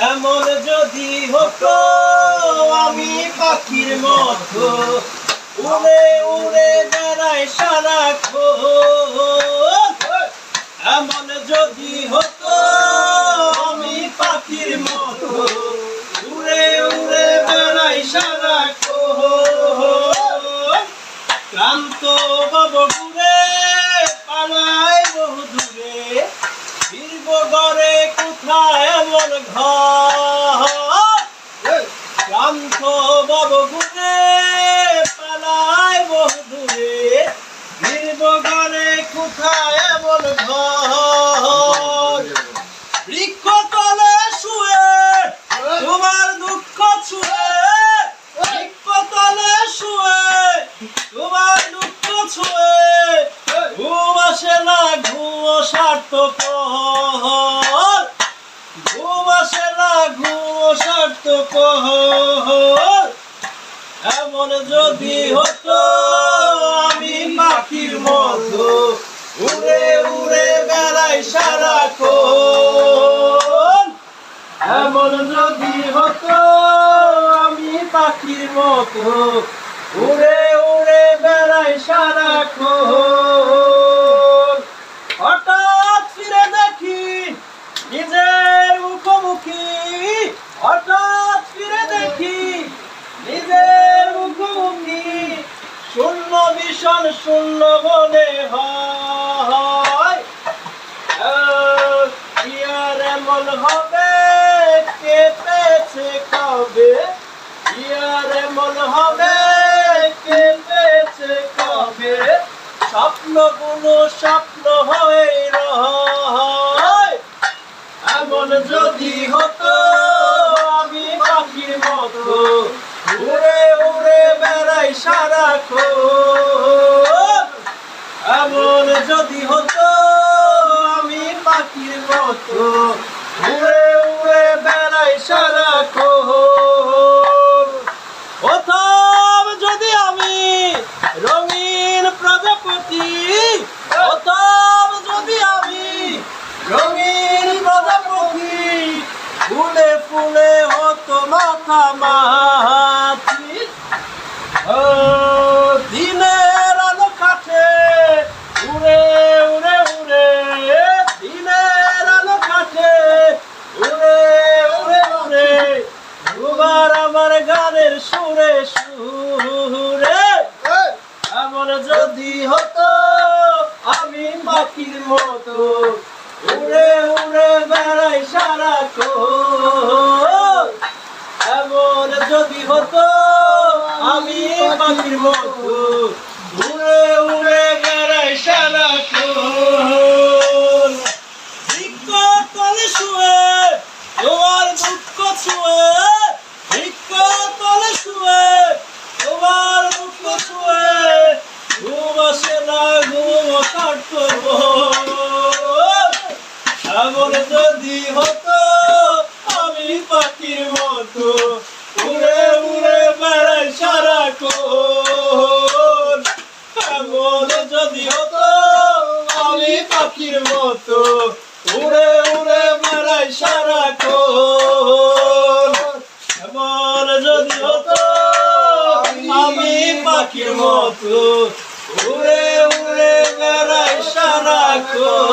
এমন যদি হতো আমি পাখির মতো উড়ে উড়ে বেড়াই সারাক্ষণ। এমন যদি হতো আমি পাখির মতো উড়ে উড়ে বেড়াই সারাক্ষণ। ক্লান্ত হব ঘুরে পালাই বহু দূরে, ফিরব ঘরে কোথায় এমন ঘর। ক্লান্ত হব ঘুরে পালাই বহু দূরে, ফিরব ঘরে কোথায় এমন ঘর। বৃক্ষ তলে শুয়ে তোমার দুঃখ ছুঁয়ে, বৃক্ষ তলে শুয়ে তোমার দুঃখ ছুঁয়ে, ঘুম আসে না ঘুম সার্থকর, ঘুম আসে না ঘুম সার্থকর। এমন যদি হতো আমি পাখির মতো উড়ে উড়ে বেড়াই সারাক্ষণ। এমন যদি হতো আমি পাখির মতো উড়ে উড়ে বেড়াই সারাক্ষণ। হঠাৎ ফিরে দেখি নিজের মুখোমুখি, হঠাৎ ফিরে দেখি নিজের মুখোমুখি, শূন্য ভীষণ শূন্য মনে হয়। কি আর এমন হবে কে পেয়েছে কবে, কি আর এমন হবে কে পেয়েছে কবে, স্বপ্নগুলো স্বপ্ন হয়ে রয়। এমন যদি হতো আমি পাখির মতো উড়ে উড়ে বেড়াই সারাক্ষণ। এমন যদি হতো আমি পাখির মতো উড়ে উড়ে বেড়াই সারাক্ষণ। হতাম যদি আমি রঙিন প্রজাপতি, হতাম যদি আমি রঙিন প্রজাপতি, ফুলে ফুলে হতো মাখামাখি। দিনের আলো কাছে উড়ে উড়ে উড়ে, দিনের আলো কাছে উড়ে উড়ে উড়ে, তোমার আমার গানের সুরে সুরে। এমন যদি হতো আমি পাখির মতো উড়ে উড়ে বেড়াই সারাক্ষণ। এমন যদি হতো আমি পাখির মতো উড়ে উড়ে বেড়াই সারাক্ষণ। বৃক্ষ তলে শুয়ে তোমার দুঃখ ছুঁয়ে, বৃক্ষ তলে শুয়ে তোমার দুঃখ ছুঁয়ে, ঘুম আসে না ঘুম সার্থকর। এমন যদি হতো আমি পাখির মতো উড়ে উড়ে বেড়াই সারাক্ষণ। এমন যদি হতো আমি পাখির মতো উড়ে উড়ে বেড়াই সারাক্ষণ। এমন যদি হতো আমি পাখির মতো উড়ে উড়ে বেড়াই সারাক্ষণ।